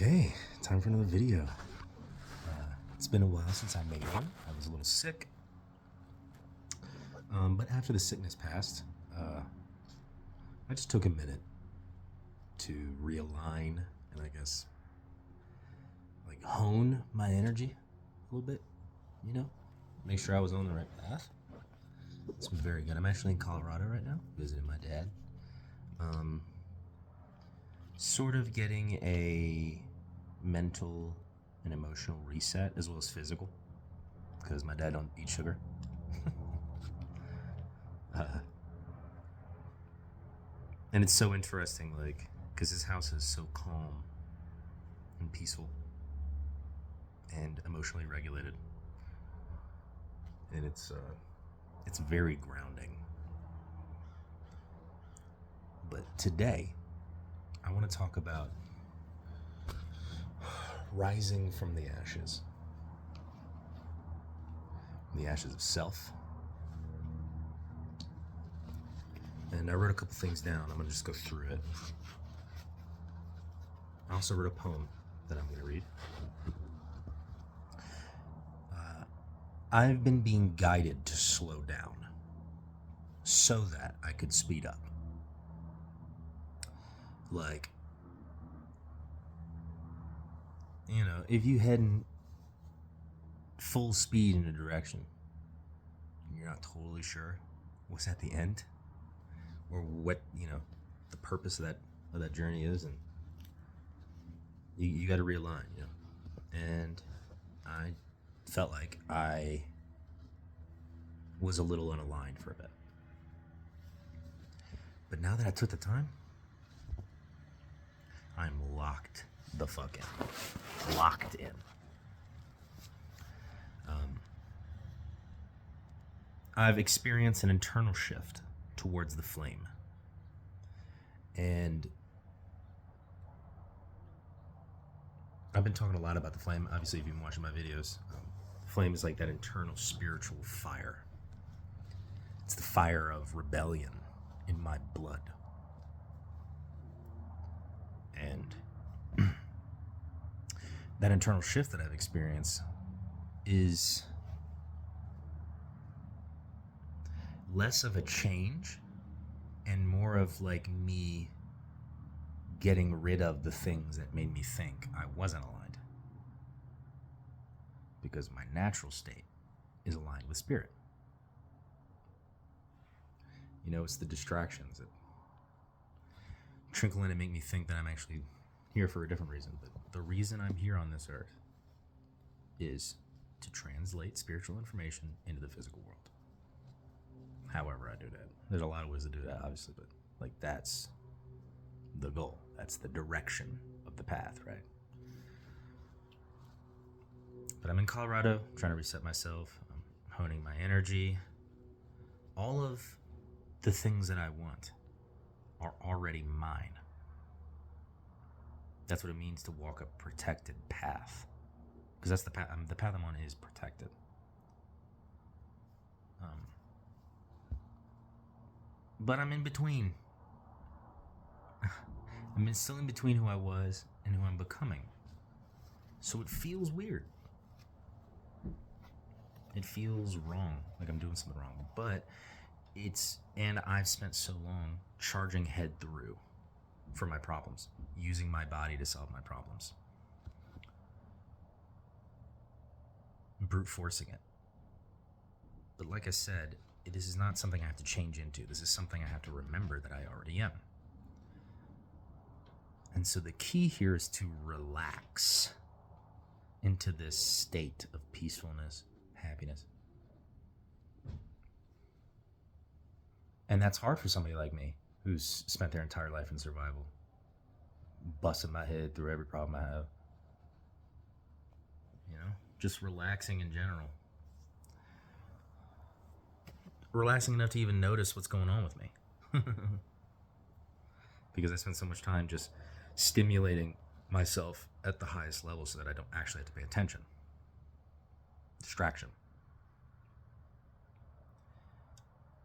Okay, time for another video. It's been a while since I made one. I was a little sick. But after the sickness passed, I just took a minute to realign and I guess like hone my energy a little bit, make sure I was on the right path. It's been very good. I'm actually in Colorado right now, visiting my dad. Sort of getting a mental and emotional reset as well as physical because my dad don't eat sugar. And it's so interesting, like, because his house is so calm and peaceful and emotionally regulated, and it's very grounding. But today, I want to talk about rising from the ashes of self. And I wrote a couple things down. I'm going to just go through it. I also wrote a poem that I'm going to read. I've been being guided to slow down so that I could speed up. Like, if you heading full speed in a direction and you're not totally sure what's at the end or what, the purpose of that journey is, and you got to realign, And I felt like I was a little unaligned for a bit. But now that I took the time, I'm locked the fuck in. Locked in. I've experienced an internal shift towards the flame. And I've been talking a lot about the flame. Obviously, if you've been watching my videos, the flame is like that internal spiritual fire. It's the fire of rebellion in my blood. And that internal shift that I've experienced is less of a change and more of like me getting rid of the things that made me think I wasn't aligned. Because my natural state is aligned with spirit. It's the distractions that trickle in and make me think that I'm actually here for a different reason. But the reason I'm here on this earth is to translate spiritual information into the physical world. However I do that. There's a lot of ways to do that, obviously, but like that's the goal. That's the direction of the path, right? But I'm in Colorado, trying to reset myself. I'm honing my energy. All of the things that I want are already mine. That's what it means to walk a protected path. Because that's the path. The path I'm on is protected. But I'm in between. I'm still in between who I was and who I'm becoming. So it feels weird. It feels wrong, like I'm doing something wrong. But and I've spent so long charging head through for my problems, using my body to solve my problems. Brute forcing it. But like I said, this is not something I have to change into. This is something I have to remember that I already am. And so the key here is to relax into this state of peacefulness, happiness. And that's hard for somebody like me who's spent their entire life in survival, busting my head through every problem I have. Just relaxing in general. Relaxing enough to even notice what's going on with me. Because I spend so much time just stimulating myself at the highest level so that I don't actually have to pay attention. Distraction.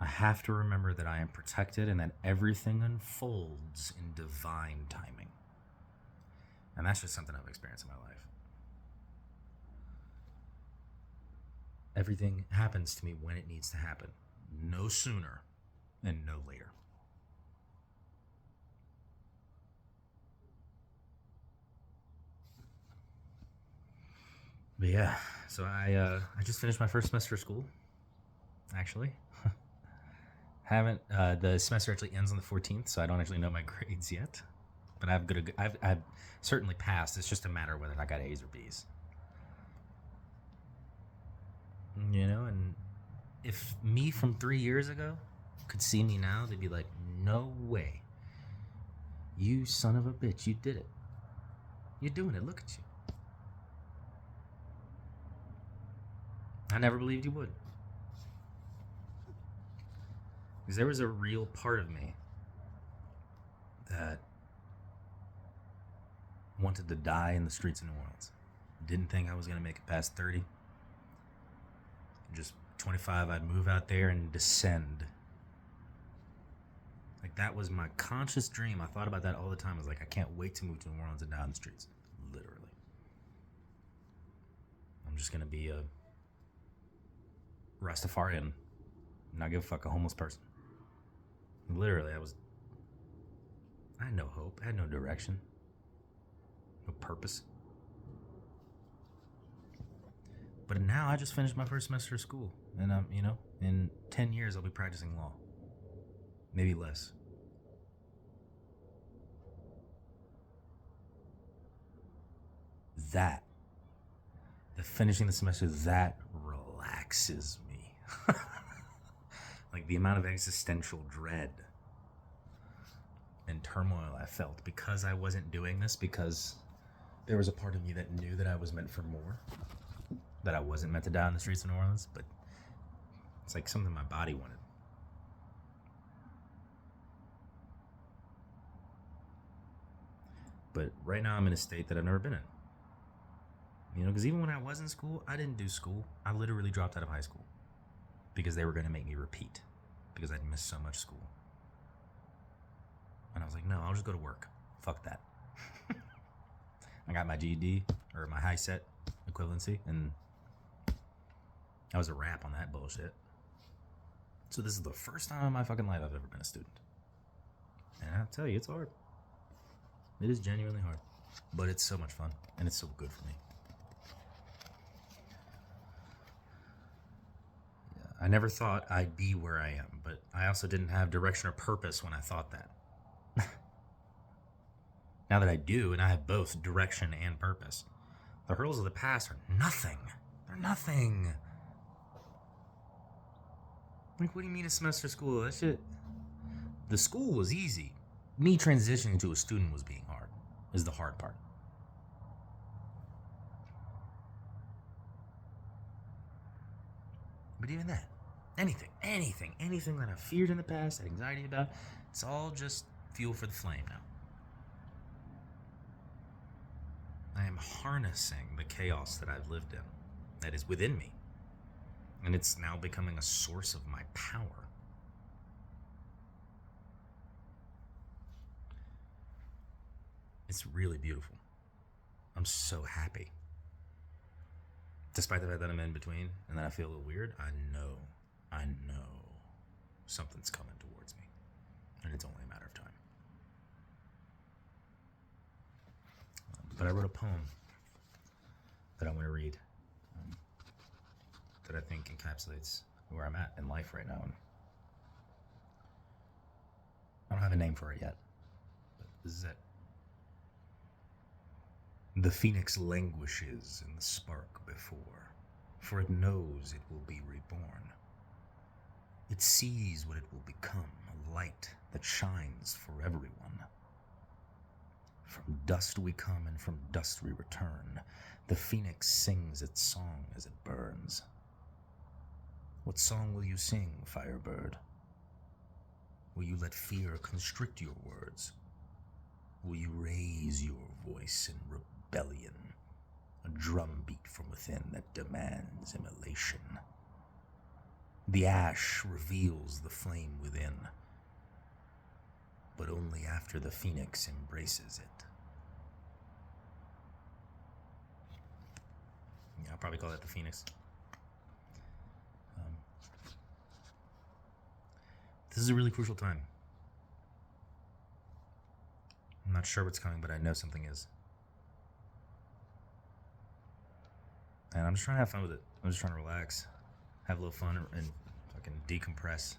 I have to remember that I am protected and that everything unfolds in divine timing. And And that's just something I've experienced in my life. Everything happens to me when it needs to happen. No sooner and no later. But yeah, so I just finished my first semester of school, actually. Haven't the semester actually ends on the 14th, so I don't actually know my grades yet. But I've certainly passed. It's just a matter of whether I got A's or B's. And if me from 3 years ago could see me now, they'd be like, "No way, you son of a bitch, you did it. You're doing it. Look at you." I never believed you would. Because there was a real part of me that wanted to die in the streets of New Orleans. Didn't think I was going to make it past 30. Just 25, I'd move out there and descend. Like, that was my conscious dream. I thought about that all the time. I was like, I can't wait to move to New Orleans and die on the streets. Literally. I'm just going to be a Rastafarian. Not give a fuck, a homeless person. Literally, I had no hope. I had no direction. No purpose. But now I just finished my first semester of school. And in 10 years I'll be practicing law. Maybe less. The finishing the semester, that relaxes me. Like the amount of existential dread and turmoil I felt because I wasn't doing this, because there was a part of me that knew that I was meant for more, that I wasn't meant to die on the streets of New Orleans, but it's like something my body wanted. But right now I'm in a state that I've never been in. Because even when I was in school, I didn't do school. I literally dropped out of high school because they were going to make me repeat because I'd missed so much school. And I was like, no, I'll just go to work. Fuck that. I got my GED, or my high set equivalency, and that was a wrap on that bullshit. So this is the first time in my fucking life I've ever been a student. And I'll tell you, it's hard. It is genuinely hard. But it's so much fun, and it's so good for me. I never thought I'd be where I am, but I also didn't have direction or purpose when I thought that. Now that I do, and I have both direction and purpose, the hurdles of the past are nothing. They're nothing. Like, what do you mean a semester of school? That shit. The school was easy. Me transitioning to a student was being hard, is the hard part. But even that, anything that I've feared in the past, had anxiety about, it's all just fuel for the flame now. I am harnessing the chaos that I've lived in, that is within me. And it's now becoming a source of my power. It's really beautiful. I'm so happy. Despite the fact that I'm in between and that I feel a little weird, I know something's coming towards me. And it's only a matter of time. But I wrote a poem that I want to read that I think encapsulates where I'm at in life right now. And I don't have a name for it yet, but this is it. The phoenix languishes in the spark before, for it knows it will be reborn. It sees what it will become, a light that shines for everyone. From dust we come and from dust we return. The phoenix sings its song as it burns. What song will you sing, firebird? Will you let fear constrict your words? Will you raise your voice in rebellion, a drumbeat from within that demands immolation? The ash reveals the flame within, but only after the phoenix embraces it. I'll probably call that the Phoenix. This is a really crucial time. I'm not sure what's coming, but I know something is. And I'm just trying to have fun with it. I'm just trying to relax, have a little fun, and fucking decompress.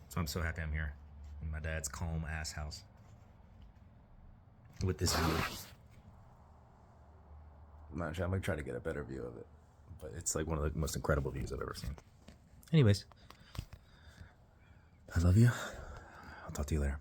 So I'm so happy I'm here in my dad's calm ass house with this view. I'm gonna try to get a better view of it, but it's like one of the most incredible views I've ever seen. Anyways, I love you. I'll talk to you later.